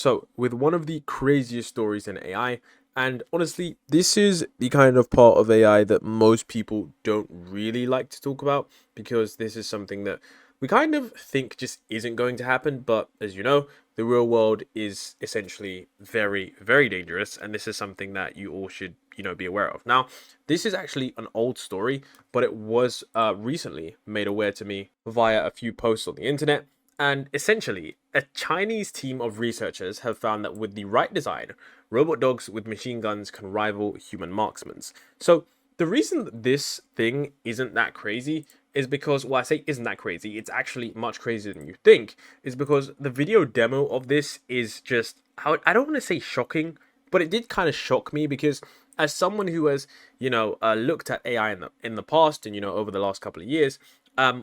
So, with one of the craziest stories in AI, and honestly, this is the kind of part of AI that most people don't really like to talk about because this is something that we kind of think just isn't going to happen. But as you know, the real world is essentially very, very dangerous, and this is something that you all should, be aware of. Now, this is actually an old story, but it was recently made aware to me via a few posts on the internet. And essentially, a Chinese team of researchers have found that with the right design, robot dogs with machine guns can rival human marksmen. So, the reason that this thing isn't that crazy is because, well, I say isn't that crazy, it's actually much crazier than you think, is because the video demo of this is just, I don't want to say shocking, but it did kind of shock me because as someone who has, looked at AI in the past and, over the last couple of years,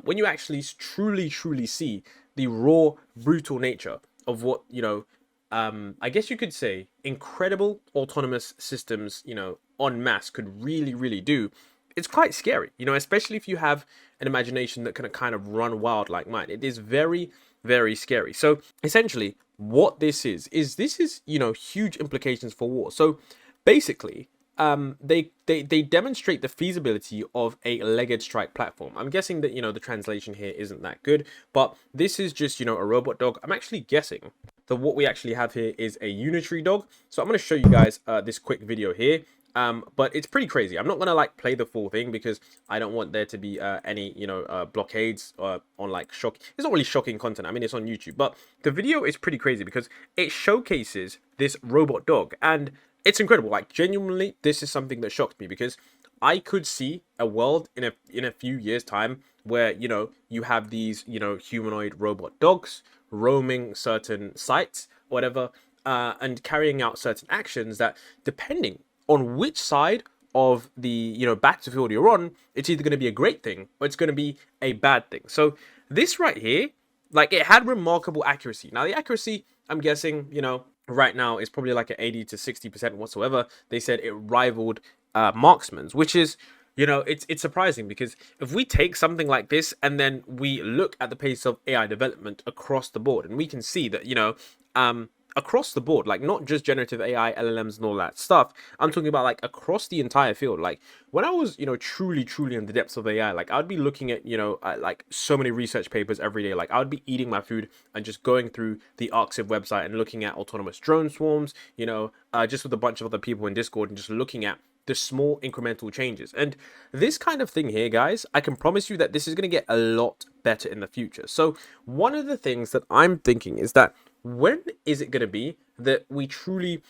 when you actually truly see the raw, brutal nature of what, I guess you could say incredible autonomous systems, en masse could really do, it's quite scary, especially if you have an imagination that can kind of run wild like mine. It is very, very scary. So essentially, what this is, huge implications for war. So basically, they demonstrate the feasibility of a legged strike platform. I'm guessing that the translation here isn't that good, but this is just a robot dog. I'm actually guessing that what we actually have here is a unitary dog. So I'm going to show you guys this quick video here. But it's pretty crazy. I'm not gonna play the full thing because I don't want there to be any blockades on shock. It's not really shocking content. I mean, it's on YouTube, but the video is pretty crazy because it showcases this robot dog and it's incredible. Like, genuinely, this is something that shocked me because I could see a world in a few years' time where you have these humanoid robot dogs roaming certain sites, whatever, and carrying out certain actions that, depending on which side of the battlefield you're on, it's either going to be a great thing or it's going to be a bad thing. So this right here, it had remarkable accuracy. Now the accuracy, I'm guessing, right now is probably like an 80 to 60% whatsoever. They said it rivaled marksman's, which is, it's surprising because if we take something like this and then we look at the pace of AI development across the board, and we can see that, across the board, not just generative AI, LLMs, and all that stuff. I'm talking about across the entire field. When I was, truly in the depths of AI, I would be looking at, so many research papers every day. I would be eating my food and just going through the Arxiv website and looking at autonomous drone swarms, just with a bunch of other people in Discord and just looking at the small incremental changes. And this kind of thing here, guys, I can promise you that this is going to get a lot better in the future. So one of the things that I'm thinking is that when is it going to be that we truly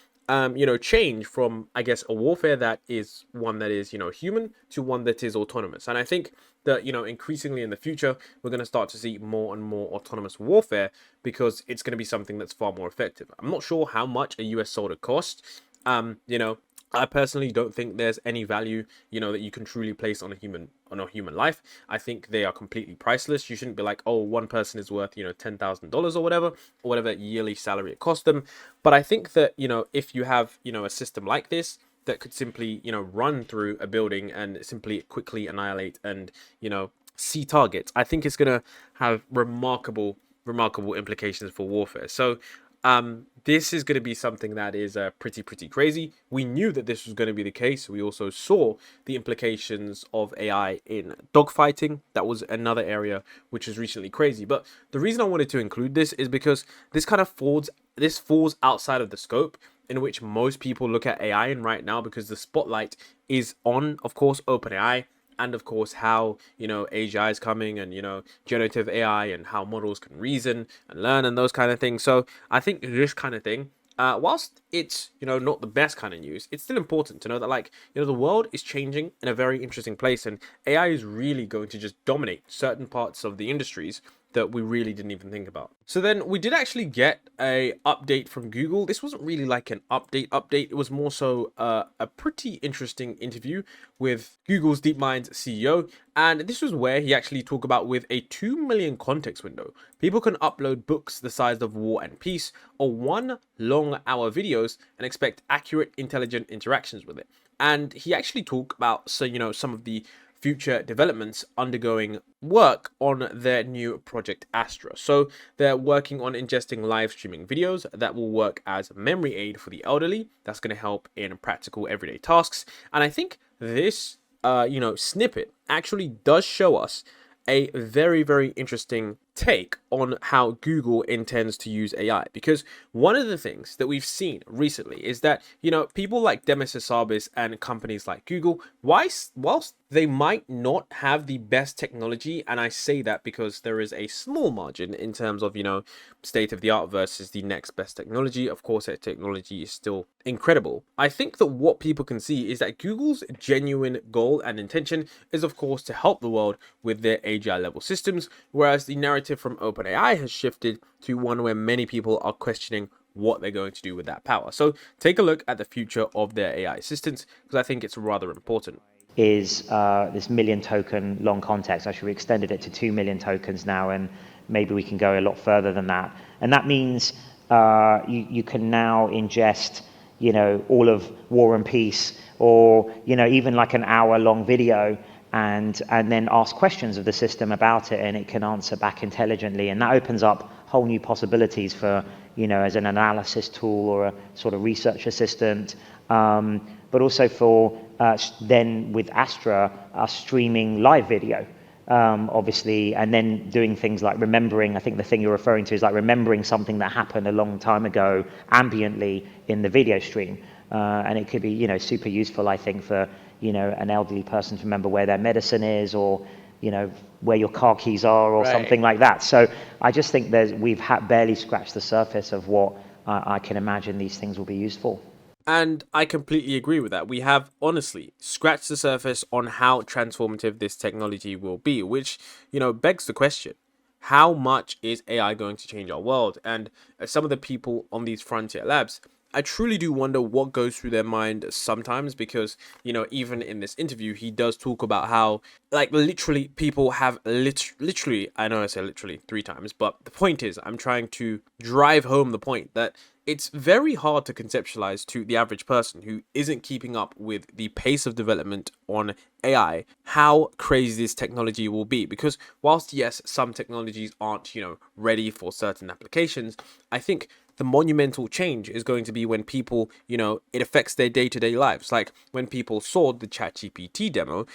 change from, I guess, a warfare that is one that is human to one that is autonomous? And I think that increasingly in the future we're going to start to see more and more autonomous warfare because it's going to be something that's far more effective. I'm not sure how much a US soldier costs. I personally don't think there's any value, that you can truly place on a human life. I think they are completely priceless. You shouldn't be like, oh, one person is worth, $10,000 or whatever yearly salary it cost them. But I think that, if you have, a system like this that could simply, run through a building and simply quickly annihilate and, see targets, I think it's going to have remarkable implications for warfare. So, this is going to be something that is pretty crazy. We knew that this was going to be the case. We also saw the implications of AI in dogfighting. That was another area which was recently crazy. But the reason I wanted to include this is because this kind of falls outside of the scope in which most people look at AI in right now, because the spotlight is on, of course, OpenAI. And of course, how, AGI is coming and, generative AI and how models can reason and learn and those kind of things. So I think this kind of thing, whilst it's, not the best kind of news, it's still important to know that, the world is changing in a very interesting place and AI is really going to just dominate certain parts of the industries that we really didn't even think about. So then we did actually get a update from Google. This wasn't really like an update. It was more so a pretty interesting interview with Google's DeepMind's CEO. And this was where he actually talked about with a 2 million context window, people can upload books the size of War and Peace or 1 long hour videos and expect accurate, intelligent interactions with it. And he actually talked about, some of the future developments undergoing work on their new project Astra. So they're working on ingesting live streaming videos that will work as a memory aid for the elderly. That's going to help in practical everyday tasks. And I think this snippet actually does show us a very, very interesting take on how Google intends to use AI. Because one of the things that we've seen recently is that, people like Demis Hassabis and companies like Google, whilst they might not have the best technology, and I say that because there is a small margin in terms of, state of the art versus the next best technology. Of course, that technology is still incredible. I think that what people can see is that Google's genuine goal and intention is, of course, to help the world with their AGI level systems, whereas the narrative from OpenAI has shifted to one where many people are questioning what they're going to do with that power. So take a look at the future of their AI assistants, because I think it's rather important. Is this million token long context. Actually, we extended it to 2 million tokens now, and maybe we can go a lot further than that. And that means you can now ingest, all of War and Peace, or even like an hour-long video, and then ask questions of the system about it, and it can answer back intelligently. And that opens up whole new possibilities for, as an analysis tool or a sort of research assistant, but also for then with Astra, streaming live video, obviously, and then doing things like remembering. I think the thing you're referring to is like remembering something that happened a long time ago ambiently in the video stream. And it could be, super useful, I think, for, an elderly person to remember where their medicine is, or, where your car keys are, or something like that. So I just think we've barely scratched the surface of what I can imagine these things will be used for. And I completely agree with that. We have honestly scratched the surface on how transformative this technology will be, which, begs the question, how much is AI going to change our world? And some of the people on these frontier labs, I truly do wonder what goes through their mind sometimes, because, even in this interview, he does talk about how, like, literally people have literally, I know I say literally 3 times, but the point is, I'm trying to drive home the point that it's very hard to conceptualize to the average person who isn't keeping up with the pace of development on AI how crazy this technology will be. Because whilst, yes, some technologies aren't, ready for certain applications, I think the monumental change is going to be when people, it affects their day-to-day lives. Like when people saw the ChatGPT demo,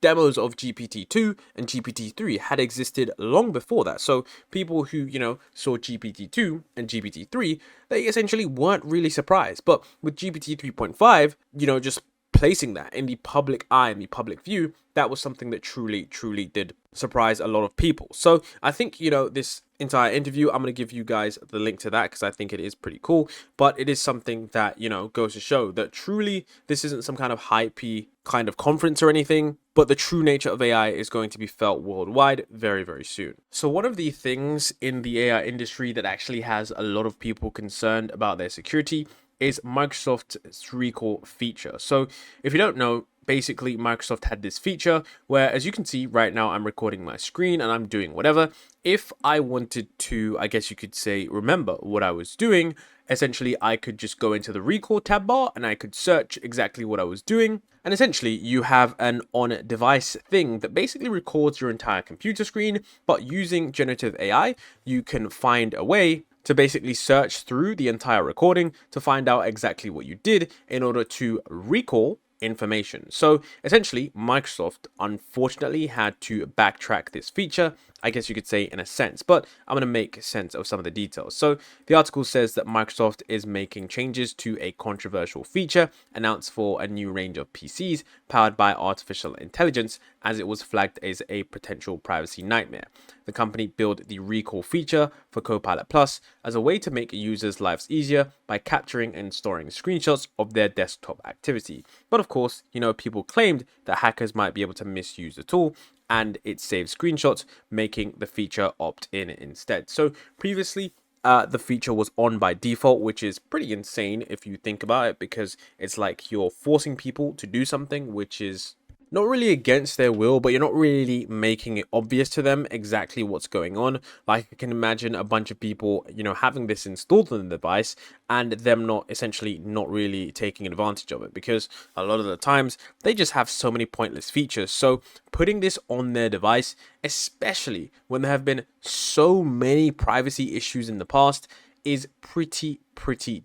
demos of GPT-2 and GPT-3 had existed long before that. So people who, saw GPT-2 and GPT-3, they essentially weren't really surprised. But with GPT 3.5, just placing that in the public eye, in the public view, that was something that truly, truly did surprise a lot of people. So I think, this entire interview, I'm going to give you guys the link to that because I think it is pretty cool. But it is something that, goes to show that truly this isn't some kind of hypey kind of conference or anything, but the true nature of AI is going to be felt worldwide very, very soon. So one of the things in the AI industry that actually has a lot of people concerned about their security is Microsoft's recall feature. So if you don't know, basically Microsoft had this feature where, as you can see right now, I'm recording my screen and I'm doing whatever. If I wanted to, I guess you could say, remember what I was doing, essentially I could just go into the recall tab bar and I could search exactly what I was doing. And essentially you have an on-device thing that basically records your entire computer screen, but using generative AI, you can find a way to basically search through the entire recording to find out exactly what you did in order to recall information. So essentially, Microsoft unfortunately had to backtrack this feature, I guess you could say, in a sense, but I'm going to make sense of some of the details. So the article says that Microsoft is making changes to a controversial feature announced for a new range of PCs powered by artificial intelligence, as it was flagged as a potential privacy nightmare. The company built the recall feature for Copilot Plus as a way to make users' lives easier by capturing and storing screenshots of their desktop activity. But of course, people claimed that hackers might be able to misuse the tool, and it saves screenshots, making the feature opt-in instead. So previously, the feature was on by default, which is pretty insane if you think about it, because it's like you're forcing people to do something which is not really against their will, but you're not really making it obvious to them exactly what's going on. Like, I can imagine a bunch of people, having this installed on the device and them not essentially not really taking advantage of it, because a lot of the times they just have so many pointless features. So putting this on their device, especially when there have been so many privacy issues in the past, is pretty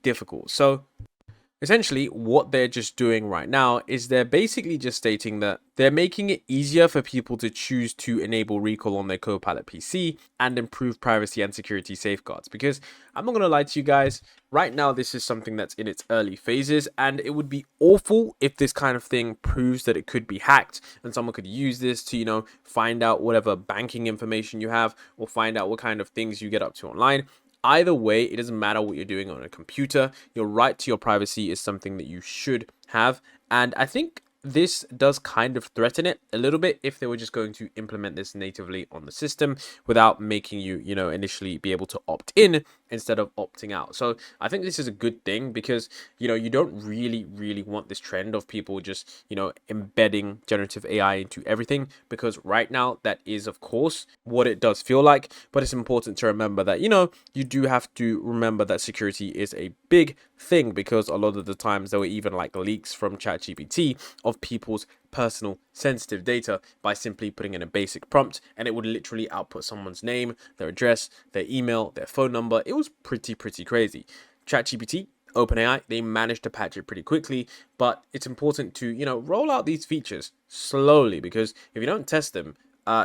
difficult. So essentially, what they're just doing right now is they're basically just stating that they're making it easier for people to choose to enable recall on their Copilot PC and improve privacy and security safeguards. Because I'm not going to lie to you guys, right now this is something that's in its early phases, and it would be awful if this kind of thing proves that it could be hacked and someone could use this to, find out whatever banking information you have or find out what kind of things you get up to online. Either way, it doesn't matter what you're doing on a computer. Your right to your privacy is something that you should have. And I think this does kind of threaten it a little bit if they were just going to implement this natively on the system without making you, initially be able to opt in instead of opting out. So I think this is a good thing because, you don't really want this trend of people just, embedding generative AI into everything, because right now that is, of course, what it does feel like. But it's important to remember that, you do have to remember that security is a big thing, because a lot of the times there were even like leaks from ChatGPT of people's personal sensitive data by simply putting in a basic prompt, and it would literally output someone's name, their address, their email, their phone number. It was pretty crazy. ChatGPT, OpenAI, they managed to patch it pretty quickly, but it's important to, roll out these features slowly, because if you don't test them,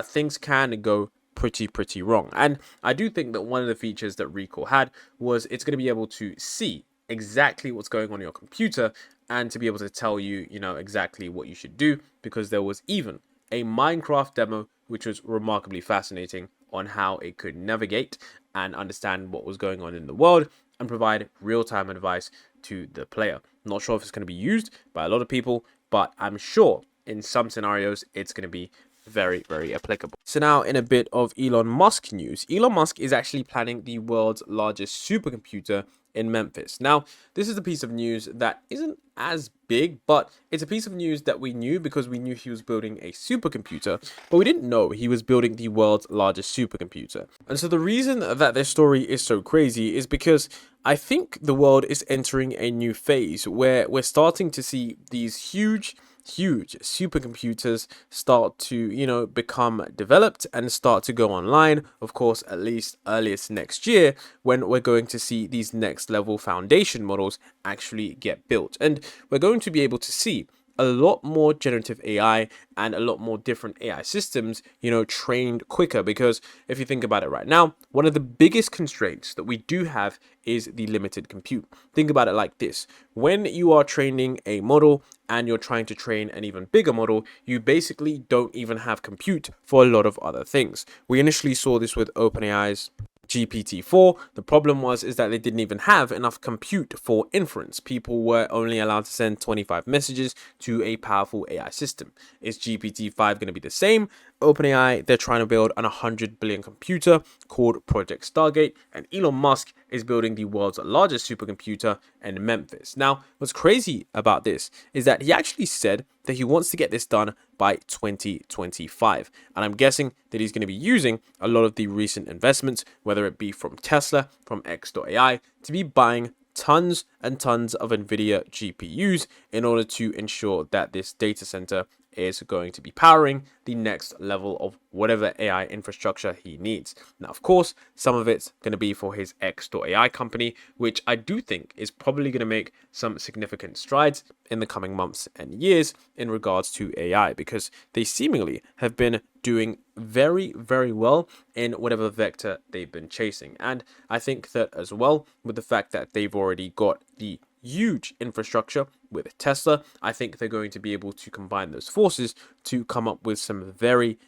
things can go pretty wrong. And I do think that one of the features that Recall had was it's going to be able to see exactly what's going on your computer and to be able to tell you, exactly what you should do, because there was even a Minecraft demo which was remarkably fascinating on how it could navigate and understand what was going on in the world and provide real-time advice to the player. I'm not sure if it's going to be used by a lot of people, but I'm sure in some scenarios it's going to be very applicable. So now, in a bit of Elon Musk news, Elon Musk is actually planning the world's largest supercomputer in Memphis. Now, this is a piece of news that isn't as big, but it's a piece of news that we knew because we knew he was building a supercomputer, but we didn't know he was building the world's largest supercomputer. And so the reason that this story is so crazy is because I think the world is entering a new phase where we're starting to see these huge supercomputers start to, become developed and start to go online. Of course, at least earliest next year, when we're going to see these next level foundation models actually get built. And we're going to be able to see a lot more generative AI and a lot more different AI systems, trained quicker. Because if you think about it right now, one of the biggest constraints that we do have is the limited compute. Think about it like this. When you are training a model and you're trying to train an even bigger model, you basically don't even have compute for a lot of other things. We initially saw this with OpenAI's GPT-4. The problem is that they didn't even have enough compute for inference. People were only allowed to send 25 messages to a powerful AI system. Is GPT-5 going to be the same? OpenAI, they're trying to build an 100 billion computer called Project Stargate, and Elon Musk is building the world's largest supercomputer in Memphis. Now, what's crazy about this is that he actually said that he wants to get this done by 2025. And I'm guessing that he's going to be using a lot of the recent investments, whether it be from Tesla, from X.AI, to be buying tons and tons of NVIDIA GPUs in order to ensure that this data center is going to be powering the next level of whatever AI infrastructure he needs. Now, of course, some of it's going to be for his X.AI company, which I do think is probably going to make some significant strides in the coming months and years in regards to AI, because they seemingly have been doing very well in whatever vector they've been chasing. And I think that as well, with the fact that they've already got the huge infrastructure with Tesla, I think they're going to be able to combine those forces to come up with some very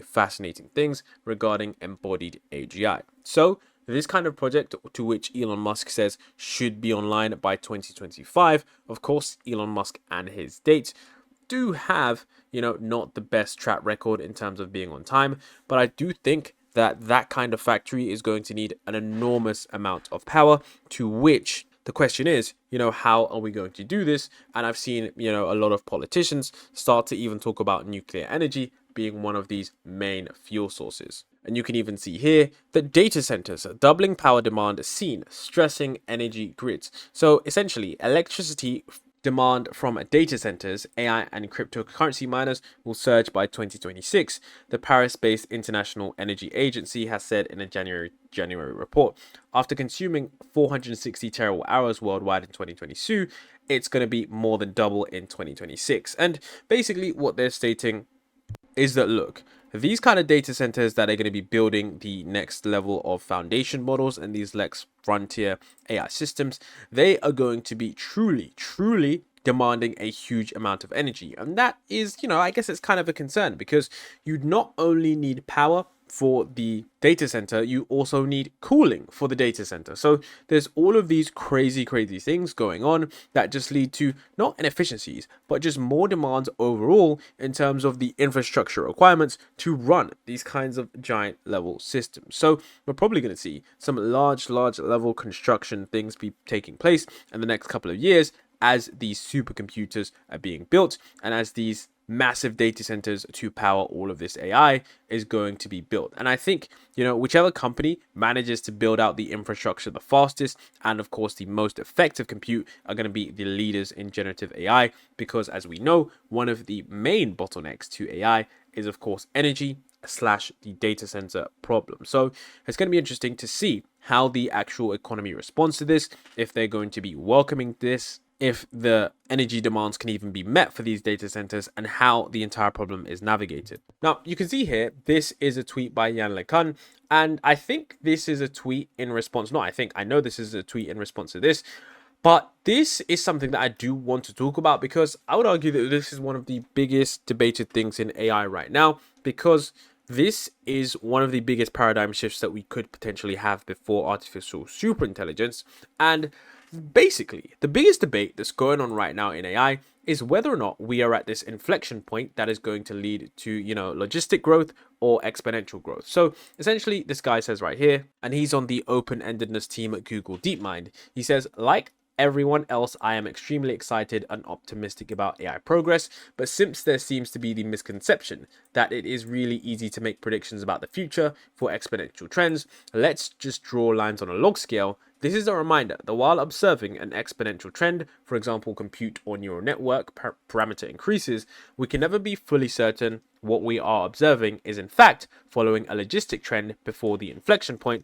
fascinating things regarding embodied AGI. So this kind of project, to which Elon Musk says should be online by 2025, of course, Elon Musk and his dates do have, not the best track record in terms of being on time, but I do think that that kind of factory is going to need an enormous amount of power, to which The question is, how are we going to do this? And I've seen, a lot of politicians start to even talk about nuclear energy being one of these main fuel sources. And you can even see here that data centers are doubling power demand seen, stressing energy grids. So essentially, electricity demand from data centers, AI, and cryptocurrency miners will surge by 2026, the Paris-based International Energy Agency has said in a January report. After consuming 460 terawatt hours worldwide in 2022, it's going to be more than double in 2026. And basically, what they're stating is that, look, these kind of data centers that are going to be building the next level of foundation models and these next frontier AI systems, they are going to be truly demanding a huge amount of energy. And that is, I guess it's kind of a concern, because you not only need power for the data center, you also need cooling for the data center. So there's all of these crazy things going on that just lead to not inefficiencies, but just more demands overall in terms of the infrastructure requirements to run these kinds of giant level systems. So we're probably going to see some large level construction things be taking place in the next couple of years as these supercomputers are being built and as these massive data centers to power all of this AI is going to be built. And I think, whichever company manages to build out the infrastructure the fastest and, of course, the most effective compute are going to be the leaders in generative AI, because, as we know, one of the main bottlenecks to AI is, of course, energy slash the data center problem. So it's going to be interesting to see how the actual economy responds to this, if they're going to be welcoming this, if the energy demands can even be met for these data centers, and how the entire problem is navigated. Now, you can see here, this is a tweet by Yan LeCun, and I think this is a tweet in response, I know this is a tweet in response to this, but this is something that I do want to talk about, because I would argue that this is one of the biggest debated things in AI right now, because this is one of the biggest paradigm shifts that we could potentially have before artificial superintelligence. And basically, the biggest debate that's going on right now in AI is whether or not we are at this inflection point that is going to lead to, logistic growth or exponential growth. So essentially, this guy says right here, and he's on the open-endedness team at Google DeepMind. He says, like everyone else, I am extremely excited and optimistic about AI progress, but since there seems to be the misconception that it is really easy to make predictions about the future for exponential trends, let's just draw lines on a log scale. This is a reminder that while observing an exponential trend, for example, compute or neural network parameter increases, we can never be fully certain what we are observing is in fact following a logistic trend before the inflection point.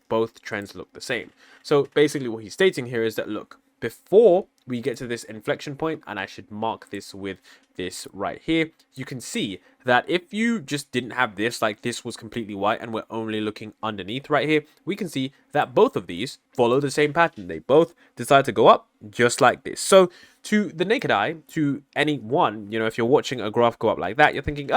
Both trends look the same. So basically what he's stating here is that, look, before we get to this inflection point, and I should mark this with this right here, you can see that if you just didn't have this, like this was completely white and we're only looking underneath right here, we can see that both of these follow the same pattern. They both decide to go up just like this. So to the naked eye, to anyone, if you're watching a graph go up like that, you're thinking,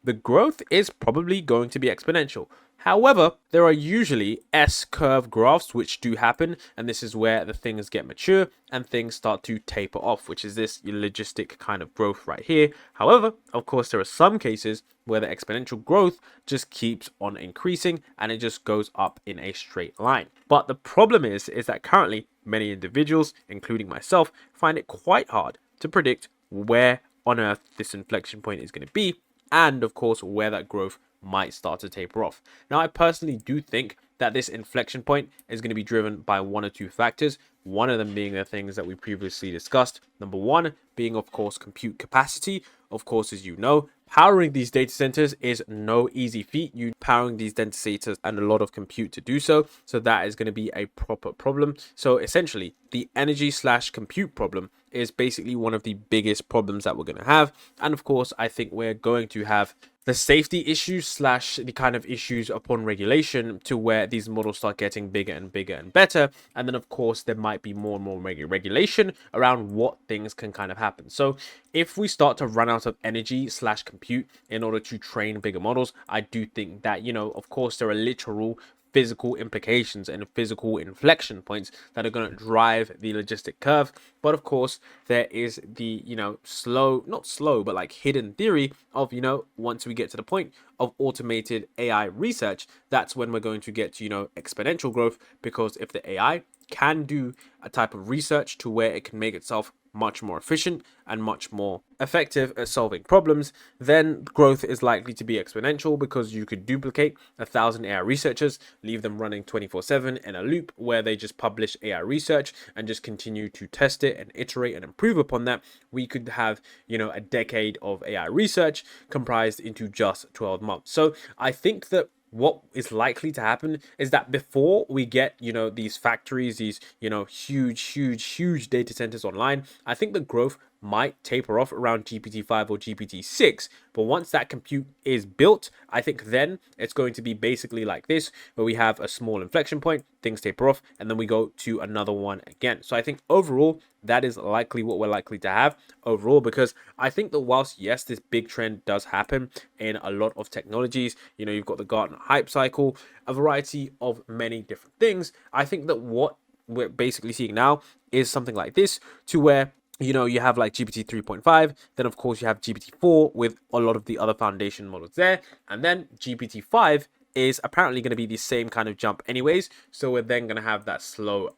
the growth is probably going to be exponential. However, there are usually S-curve graphs which do happen, and this is where the things get mature and things start to taper off, which is this logistic kind of growth right here. However, of course, there are some cases where the exponential growth just keeps on increasing and it just goes up in a straight line. But the problem is that currently many individuals, including myself, find it quite hard to predict where on earth this inflection point is going to be, and of course where that growth might start to taper off. Now, I personally do think that this inflection point is going to be driven by one or two factors. One of them being the things that we previously discussed. Number one being, of course, compute capacity. Of course, as you know, powering these data centers is no easy feat. You powering these data centers and a lot of compute to do so. So that is going to be a proper problem. So essentially, the energy slash compute problem is basically one of the biggest problems that we're going to have. And of course, I think we're going to have the safety issues slash the kind of issues upon regulation, to where these models start getting bigger and bigger and better. And then, of course, there might be more and more regulation around what things can kind of happen. So if we start to run out of energy slash compute in order to train bigger models, I do think that, of course, there are literal physical implications and physical inflection points that are going to drive the logistic curve. But of course, there is the, not slow, but like hidden theory of, once we get to the point of automated AI research, that's when we're going to get to, exponential growth. Because if the AI can do a type of research to where it can make itself much more efficient and much more effective at solving problems, then growth is likely to be exponential, because you could duplicate 1,000 AI researchers, leave them running 24/7 in a loop where they just publish AI research and just continue to test it and iterate and improve upon that. We could have, a decade of AI research comprised into just 12 months. So I think that what is likely to happen is that before we get, these factories, these, huge data centers online, I think the growth might taper off around GPT-5 or GPT-6. But once that compute is built, I think then it's going to be basically like this, where we have a small inflection point, things taper off, and then we go to another one again. So I think overall, that is likely what we're likely to have overall, because I think that whilst, yes, this big trend does happen in a lot of technologies, you've got the Gartner hype cycle, a variety of many different things. I think that what we're basically seeing now is something like this, to where you have like GPT 3.5, then of course you have GPT 4 with a lot of the other foundation models there, and then GPT 5 is apparently going to be the same kind of jump anyways. So we're then going to have that slow,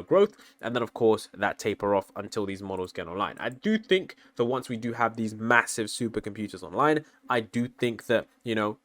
growth, and then of course that taper off until these models get online. I do think that once we do have these massive supercomputers online, I do think that,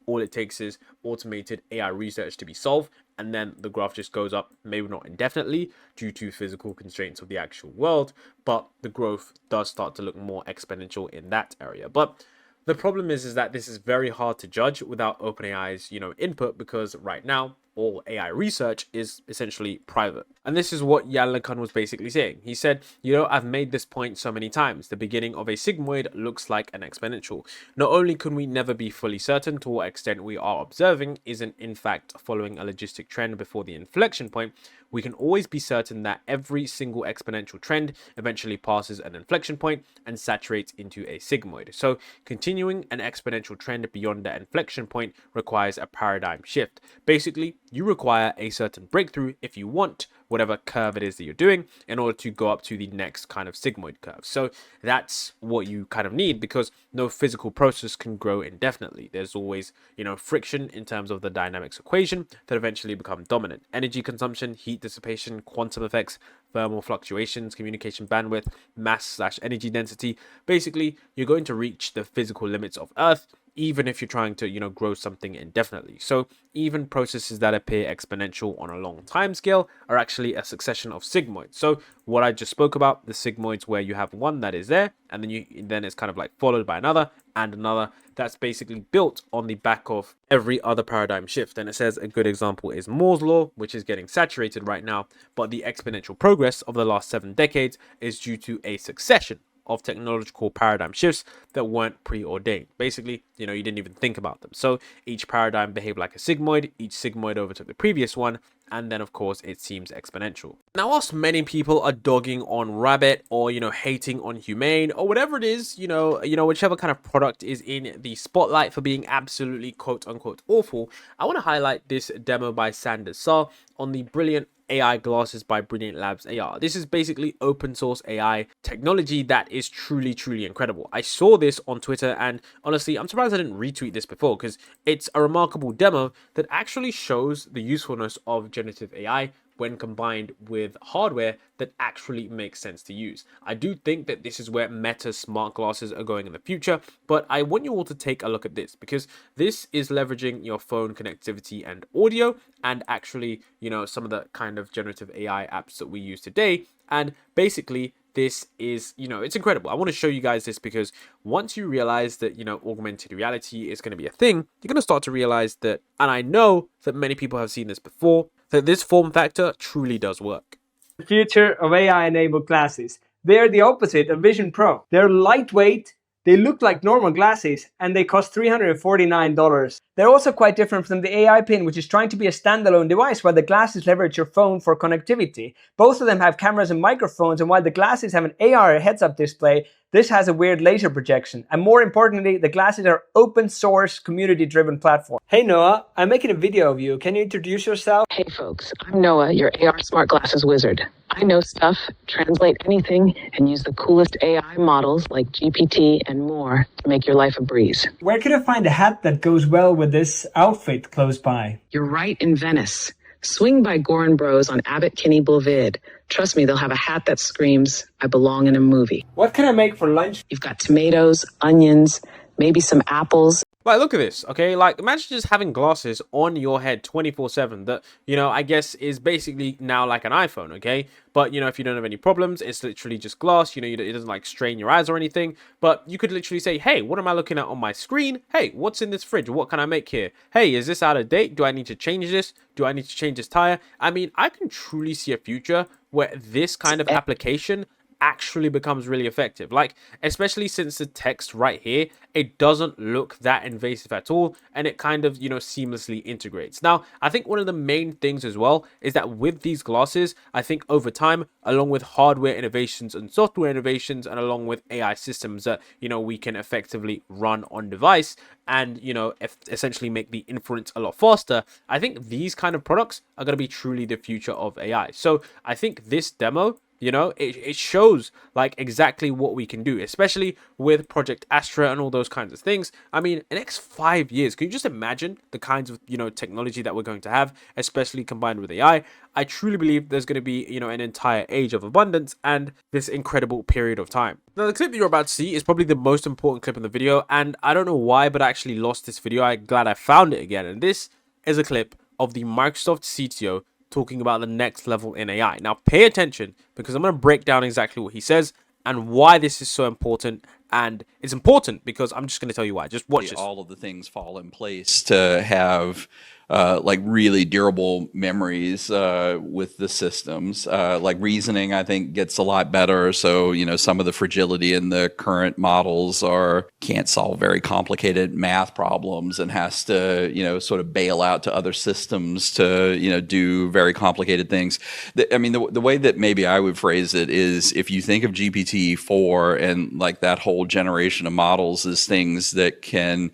all it takes is automated AI research to be solved, and then the graph just goes up, maybe not indefinitely due to physical constraints of the actual world, but the growth does start to look more exponential in that area. But the problem is that this is very hard to judge without OpenAI's, input, because right now all AI research is essentially private. And this is what Jan LeCun was basically saying. He said, I've made this point so many times. The beginning of a sigmoid looks like an exponential. Not only can we never be fully certain to what extent we are observing isn't in fact following a logistic trend before the inflection point, we can always be certain that every single exponential trend eventually passes an inflection point and saturates into a sigmoid. So continuing an exponential trend beyond that inflection point requires a paradigm shift. Basically, you require a certain breakthrough if you want whatever curve it is that you're doing in order to go up to the next kind of sigmoid curve. So that's what you kind of need, because no physical process can grow indefinitely. There's always, friction in terms of the dynamics equation that eventually become dominant. Energy consumption, heat dissipation, quantum effects, thermal fluctuations, communication bandwidth, mass/energy density. Basically, you're going to reach the physical limits of Earth, even if you're trying to, grow something indefinitely. So even processes that appear exponential on a long time scale are actually a succession of sigmoids. So what I just spoke about, the sigmoids where you have one that is there, and then it's kind of like followed by another and another, that's basically built on the back of every other paradigm shift. And it says a good example is Moore's law, which is getting saturated right now, but the exponential progress of the last 7 decades is due to a succession of technological paradigm shifts that weren't preordained. Basically, you didn't even think about them. So each paradigm behaved like a sigmoid, each sigmoid overtook the previous one, and then of course it seems exponential. Now, whilst many people are dogging on Rabbit or hating on Humane or whatever it is, whichever kind of product is in the spotlight for being absolutely quote unquote awful, I want to highlight this demo by Sanders Saar on the brilliant AI glasses by Brilliant Labs AR. This is basically open source AI technology that is truly incredible. I saw this on Twitter, and honestly, I'm surprised I didn't retweet this before, because it's a remarkable demo that actually shows the usefulness of generative AI when combined with hardware that actually makes sense to use. I do think that this is where Meta's smart glasses are going in the future, but I want you all to take a look at this, because this is leveraging your phone connectivity and audio, and actually, some of the kind of generative AI apps that we use today. And basically, this is, it's incredible. I want to show you guys this, because once you realize that, augmented reality is going to be a thing, you're going to start to realize that, and I know that many people have seen this before, that this form factor truly does work. The future of AI-enabled glasses. They're the opposite of Vision Pro. They're lightweight, They look like normal glasses and they cost $349. They're also quite different from the AI Pin, which is trying to be a standalone device while the glasses leverage your phone for connectivity. Both of them have cameras and microphones, and while the glasses have an AR heads-up display, this has a weird laser projection. And more importantly, the glasses are open source, community-driven platform. Hey Noah, I'm making a video of you. Can you introduce yourself? Hey folks, I'm Noah, your AR smart glasses wizard. I know stuff, translate anything, and use the coolest AI models like GPT and more to make your life a breeze. Where can I find a hat that goes well with this outfit close by? You're right in Venice. Swing by Goran Bros on Abbot Kinney Boulevard. Trust me, they'll have a hat that screams, I belong in a movie. What can I make for lunch? You've got tomatoes, onions, maybe some apples. Like, look at this, okay? Like, imagine just having glasses on your head 24/7 that, I guess is basically now like an iPhone, okay? But, if you don't have any problems, it's literally just glass, it doesn't like strain your eyes or anything. But you could literally say, hey, what am I looking at on my screen? Hey, what's in this fridge? What can I make here? Hey, is this out of date? Do I need to change this? Do I need to change this tire? I mean, I can truly see a future where this kind of application actually becomes really effective, like especially since the text right here, it doesn't look that invasive at all, and it kind of seamlessly integrates. Now I think one of the main things as well is that with these glasses, I think over time, along with hardware innovations and software innovations, and along with AI systems that we can effectively run on device and essentially make the inference a lot faster, I think these kind of products are going to be truly the future of AI. So I think this demo, it shows like exactly what we can do, especially with Project Astra and all those kinds of things. I mean, in the next 5 years, can you just imagine the kinds of, technology that we're going to have, especially combined with AI? I truly believe there's going to be, an entire age of abundance and this incredible period of time. Now, the clip that you're about to see is probably the most important clip in the video, and I don't know why, but I actually lost this video. I'm glad I found it again. And this is a clip of the Microsoft CTO talking about the next level in AI. Now pay attention, because I'm going to break down exactly what he says and why this is so important. And it's important because I'm just going to tell you why. Just watch this. All of the things fall in place to have like really durable memories with the systems. Like reasoning, I think, gets a lot better. So, some of the fragility in the current models can't solve very complicated math problems and has to, sort of bail out to other systems to, do very complicated things. The way that maybe I would phrase it is, if you think of GPT-4 and like that whole generation of models as things that can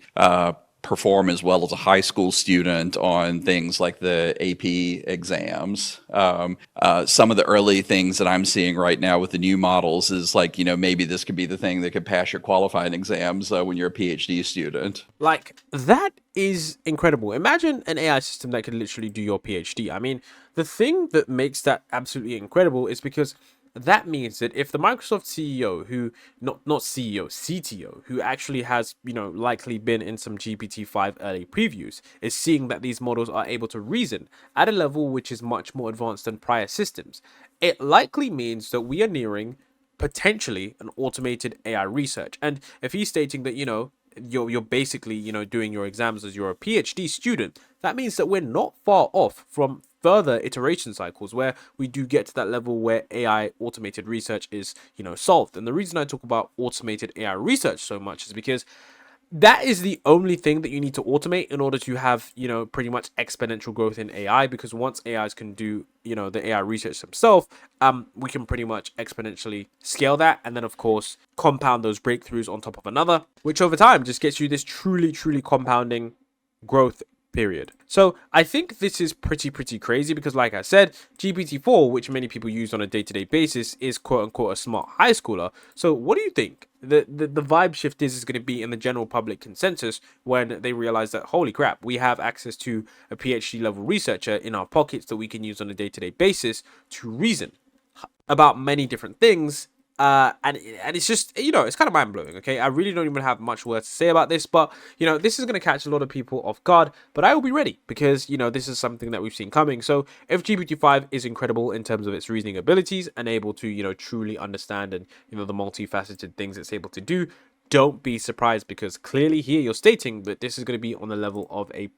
perform as well as a high school student on things like the AP exams. Some of the early things that I'm seeing right now with the new models is like, maybe this could be the thing that could pass your qualifying exams when you're a PhD student. Like, that is incredible. Imagine an AI system that could literally do your PhD. I mean, the thing that makes that absolutely incredible is because that means that if the Microsoft CEO, who not CEO, CTO, who actually has likely been in some GPT-5 early previews, is seeing that these models are able to reason at a level which is much more advanced than prior systems, it likely means that we are nearing potentially an automated AI research. And if he's stating that you're basically doing your exams as you're a PhD student, that means that we're not far off from further iteration cycles where we do get to that level where AI automated research is solved. And the reason I talk about automated AI research so much is because that is the only thing that you need to automate in order to have pretty much exponential growth in AI. Because once AIs can do the AI research themselves, we can pretty much exponentially scale that, and then of course compound those breakthroughs on top of another, which over time just gets you this truly compounding growth period. So I think this is pretty crazy, because like I said, GPT-4, which many people use on a day-to-day basis, is quote unquote a smart high schooler. So what do you think the vibe shift is going to be in the general public consensus when they realize that, holy crap, we have access to a PhD level researcher in our pockets that we can use on a day-to-day basis to reason about many different things? And it's just, it's kind of mind-blowing, okay? I really don't even have much words to say about this, but, this is going to catch a lot of people off guard, but I will be ready, because, this is something that we've seen coming. So if GPT-5 is incredible in terms of its reasoning abilities and able to, truly understand and, the multifaceted things it's able to do, don't be surprised, because clearly here you're stating that this is going to be on the level of a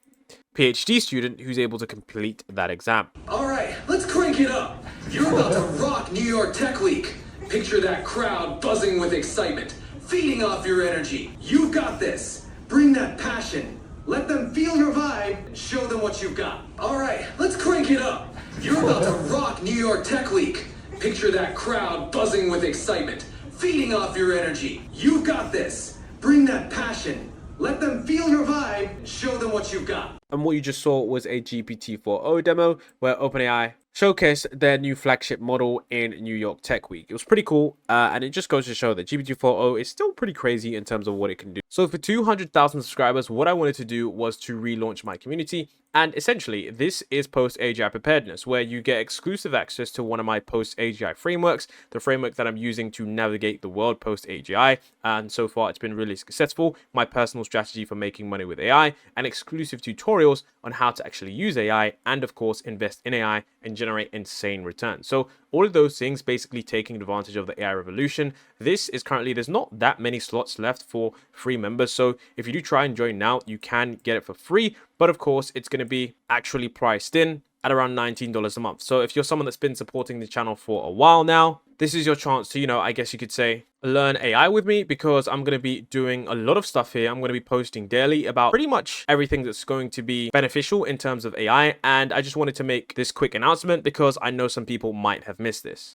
PhD student who's able to complete that exam. All right, let's crank it up. You're about to rock New York Tech Week. Picture that crowd buzzing with excitement. feeding off your energy. You've got this. Bring that passion. Let them feel your vibe and show them what you've got. All right, let's crank it up. You're about to rock New York Tech Week. Picture that crowd buzzing with excitement, feeding off your energy. You've got this. Bring that passion. Let them feel your vibe and show them what you've got. And what you just saw was a GPT-4o demo where OpenAI showcased their new flagship model in New York Tech Week. It was pretty cool, and it just goes to show that GPT-4o is still pretty crazy in terms of what it can do. So for 200,000 subscribers, what I wanted to do was to relaunch my community. And essentially, this is post-AGI preparedness, where you get exclusive access to one of my post-AGI frameworks, the framework that I'm using to navigate the world post-AGI. And so far, it's been really successful. My personal strategy for making money with AI, and exclusive tutorials on how to actually use AI, and of course, invest in AI and generate insane returns. So all of those things basically taking advantage of the AI revolution. This is currently, there's not that many slots left for free members. So if you do try and join now, you can get it for free. But of course, it's going to be actually priced in at around $19 a month. So if you're someone that's been supporting the channel for a while now, this is your chance to, I guess you could say, learn AI with me, because I'm going to be doing a lot of stuff here. I'm going to be posting daily about pretty much everything that's going to be beneficial in terms of AI. And I just wanted to make this quick announcement because I know some people might have missed this.